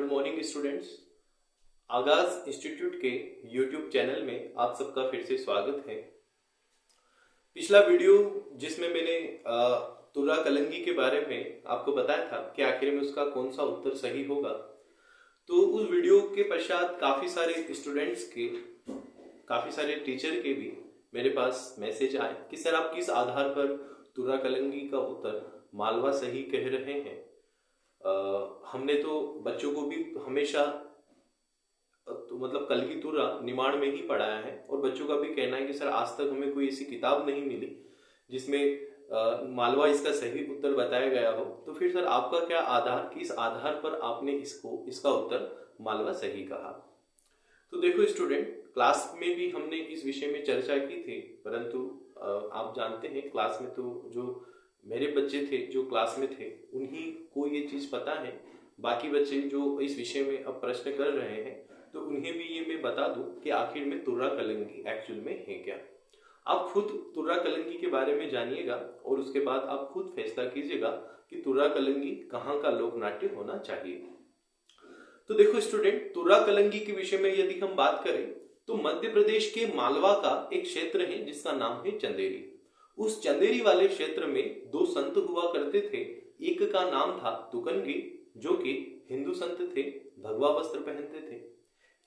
Good morning students. आगाज institute के YouTube channel में आप सबका फिर से स्वागत है। पिछला वीडियो जिसमें मैंने तुर्रा कलंगी के बारे में आपको बताया था कि आखिर में उसका कौन सा उत्तर सही होगा, तो उस वीडियो के पश्चात काफ़ी सारे स्टूडेंट्स के, काफ़ी सारे टीचर के भी मेरे पास मैसेज आए कि सर आप किस आधार पर तुर्रा कलंगी का उत्तर मालवा सही कह रहे हैं। हमने तो बच्चों को भी हमेशा तो मतलब कलगी तुर्रा निमाड़ में ही पढ़ाया है और बच्चों का भी कहना है कि सर आज तक हमें कोई ऐसी किताब नहीं मिली जिसमें मालवा इसका सही उत्तर बताया गया हो। तो फिर सर आपका क्या आधार, किस आधार पर आपने इसका उत्तर मालवा सही कहा। तो देखो स्टूडेंट, क्लास में भी हमने इस विषय में चर्चा की थी, परंतु आप जानते हैं क्लास में तो जो मेरे बच्चे थे जो क्लास में थे उन्हीं को ये चीज़ पता है। बाकी बच्चे जो इस विषय में अब प्रश्न कर रहे हैं तो उन्हें भी ये मैं बता दूं कि आखिर में तुर्रा कलंगी एक्चुअल में है क्या। आप खुद तुर्रा कलंगी के बारे में जानिएगा और उसके बाद आप खुद फैसला कीजिएगा कि तुर्रा कलंगी कहाँ का लोक नाट्य होना चाहिए। तो देखो स्टूडेंट, तुर्रा कलंगी के विषय में यदि हम बात करें तो मध्य प्रदेश के मालवा का एक क्षेत्र है जिसका नाम है चंदेरी। उस चंदेरी वाले क्षेत्र में दो संत हुआ करते थे। एक का नाम था तुकनगिर जो कि हिंदू संत थे, भगवा वस्त्र पहनते थे।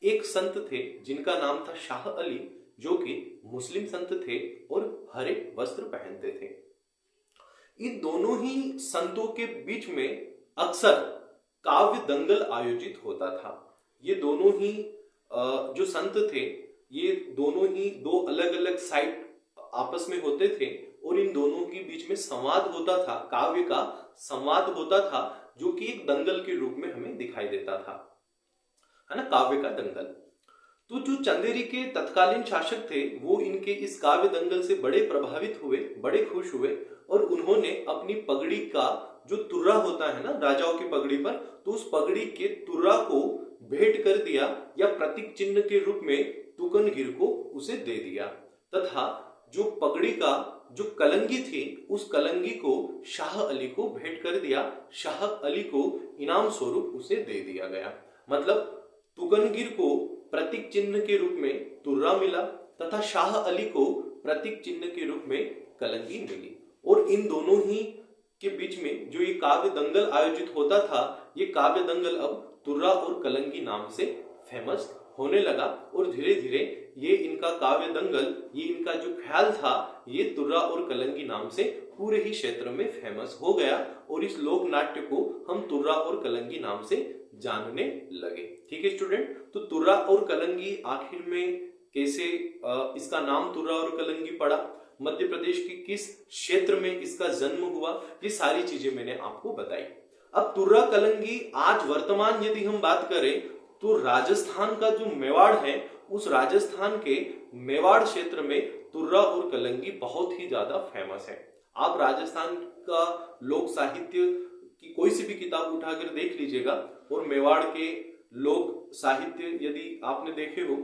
एक संत थे जिनका नाम था शाह अली जो कि मुस्लिम संत थे और हरे वस्त्र पहनते थे। इन दोनों ही संतों के बीच में अक्सर काव्य दंगल आयोजित होता था। ये दोनों ही जो संत थे, ये दोनों ही दो अलग अलग साइड आपस में होते थे और इन दोनों के बीच में संवाद होता था, काव्य का संवाद होता था जो कि एक दंगल के रूप में हमें दिखाई देता था, है ना, काव्य का दंगल। तो जो चंदेरी के तत्कालीन शासक थे वो इनके इस काव्य दंगल से बड़े प्रभावित हुए, बड़े खुश हुए और उन्होंने अपनी पगड़ी का जो तुर्रा होता है ना राजाओं की पगड़ी पर, तो उस पगड़ी के तुर्रा को भेंट कर दिया या प्रतीक चिन्ह के रूप में तुकनगिर को उसे दे दिया तथा जो पगड़ी का जो कलंगी थी उस कलंगी को शाह अली को भेंट कर दिया। शाह अली को इनाम स्वरूप उसे दे दिया गया। मतलब तुकनगिर को प्रतीक चिन्ह के रूप में तुर्रा मिला तथा शाह अली को प्रतीक चिन्ह के रूप में कलंगी मिली। और इन दोनों ही के बीच में जो ये काव्य दंगल आयोजित होता था, ये काव्य दंगल अब तुर्रा और कलंगी नाम से फेमस होने लगा और धीरे धीरे ये इनका काव्य दंगल, ये इनका जो ख्याल था, ये तुर्रा और कलंगी नाम से पूरे ही क्षेत्र में फेमस हो गया और इस लोक नाट्य को हम तुर्रा और कलंगी नाम से जानने लगे। ठीक है स्टूडेंट, तो तुर्रा और कलंगी आखिर में कैसे इसका नाम तुर्रा और कलंगी पड़ा, मध्य प्रदेश के किस क्षेत्र में इसका जन्म हुआ, ये सारी चीजें मैंने आपको बताई। अब तुर्रा कलंगी आज वर्तमान यदि हम बात करें तो राजस्थान का जो मेवाड़ है, उस राजस्थान के मेवाड़ क्षेत्र में तुर्रा और कलंगी बहुत ही ज्यादा फेमस है। आप राजस्थान का लोक साहित्य की कोई सी भी किताब उठाकर देख लीजिएगा और मेवाड़ के लोक साहित्य यदि आपने देखे हो,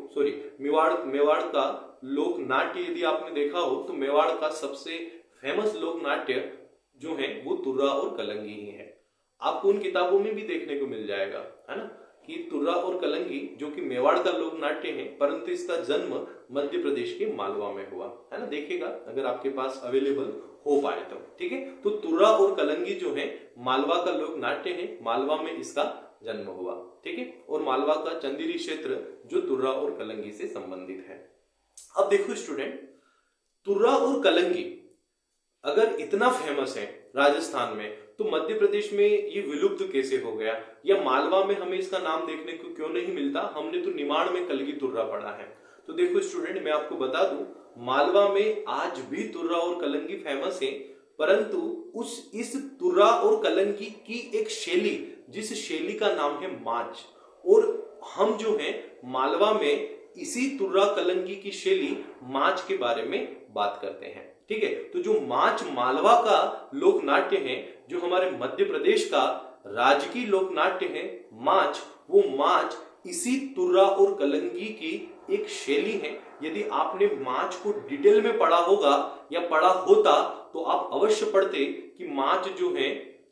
मेवाड़ का लोक नाट्य यदि आपने देखा हो तो मेवाड़ का सबसे फेमस लोक नाट्य जो है वो तुर्रा और कलंगी ही है। आपको उन किताबों में भी देखने को मिल जाएगा, है ना, कि तुर्रा और कलंगी जो कि मेवाड़ का लोक नाट्य है, परंतु इसका जन्म मध्य प्रदेश के मालवा में हुआ, है ना। देखिएगा अगर आपके पास अवेलेबल हो पाए तो, ठीक है। तो तुर्रा और कलंगी जो है मालवा का लोक नाट्य है, मालवा में इसका जन्म हुआ, ठीक है। और मालवा का चंदेरी क्षेत्र जो तुर्रा और कलंगी से संबंधित है। अब देखो स्टूडेंट, तुर्रा और कलंगी अगर इतना फेमस है राजस्थान में तो मध्य प्रदेश में ये विलुप्त कैसे हो गया, या मालवा में हमें इसका नाम देखने को क्यों नहीं मिलता। हमने तो निमाड़ में कलगी तुर्रा पढ़ा है। तो देखो स्टूडेंट, मैं आपको बता दूं, मालवा में आज भी तुर्रा और कलंगी फेमस है, परंतु इस तुर्रा और कलंगी की एक शैली, जिस शैली का नाम है माच, और हम जो है मालवा में इसी तुर्रा कलंगी की शैली माच के बारे में बात करते हैं, ठीक है। तो जो माच मालवा का लोक नाट्य है, जो हमारे मध्य प्रदेश का राजकीय लोक नाट्य है माच, वो माच इसी तुर्रा और कलंगी की एक शैली है। यदि आपने माच को डिटेल में पढ़ा होगा या पढ़ा होता तो आप अवश्य पढ़ते कि माच जो है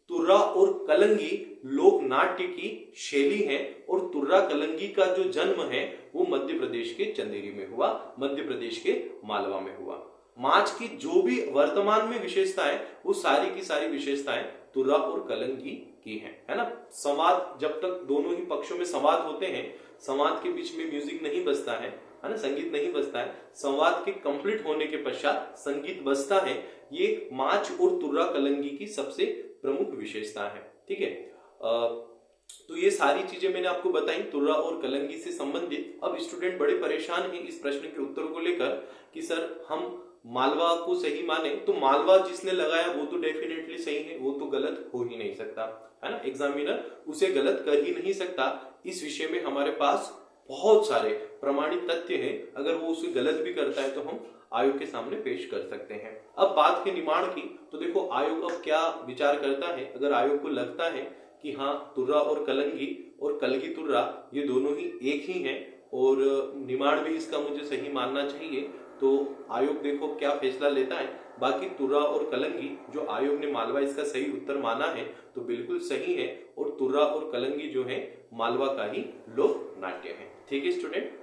तुर्रा और कलंगी लोक नाट्य की शैली है और तुर्रा कलंगी का जो जन्म है वो मध्य प्रदेश के चंदेरी में हुआ, मध्य प्रदेश के मालवा में हुआ। माच की जो भी वर्तमान में विशेषताएं, वो सारी की सारी विशेषताएं तुर्रा और कलंगी की है ना। संवाद, जब तक दोनों ही पक्षों में संवाद होते हैं, संवाद के बीच में म्यूजिक नहीं बजता है ना, संगीत नहीं बजता है, संवाद के कंप्लीट होने के पश्चात संगीत बजता है। ये माच और तुर्रा कलंगी की सबसे प्रमुख विशेषता है। ठीक है, तो ये सारी चीजें मैंने आपको बताई तुर्रा और कलंगी से संबंधित। अब स्टूडेंट बड़े परेशान हैं इस प्रश्न के उत्तर को लेकर कि सर हम मालवा को सही माने तो मालवा जिसने लगाया वो तो डेफिनेटली सही है, वो तो गलत हो ही नहीं सकता है ना, एग्जामिनर उसे गलत कर ही नहीं सकता। इस विषय में हमारे पास बहुत सारे प्रमाणित तथ्य हैं, अगर वो उसे गलत भी करता है तो हम आयोग के सामने पेश कर सकते हैं। अब बात के निमाण की, तो देखो आयोग अब क्या विचार करता है। अगर आयोग को लगता है कि हाँ तुर्रा और कलंगी और कलगी तुर्रा ये दोनों ही एक ही हैं और निमाण भी इसका मुझे सही मानना चाहिए, तो आयोग देखो क्या फैसला लेता है। बाकी तुर्रा और कलंगी जो आयोग ने मालवा इसका सही उत्तर माना है तो बिल्कुल सही है, और तुर्रा और कलंगी जो है मालवा का ही लोक नाट्य है। ठीक है स्टूडेंट।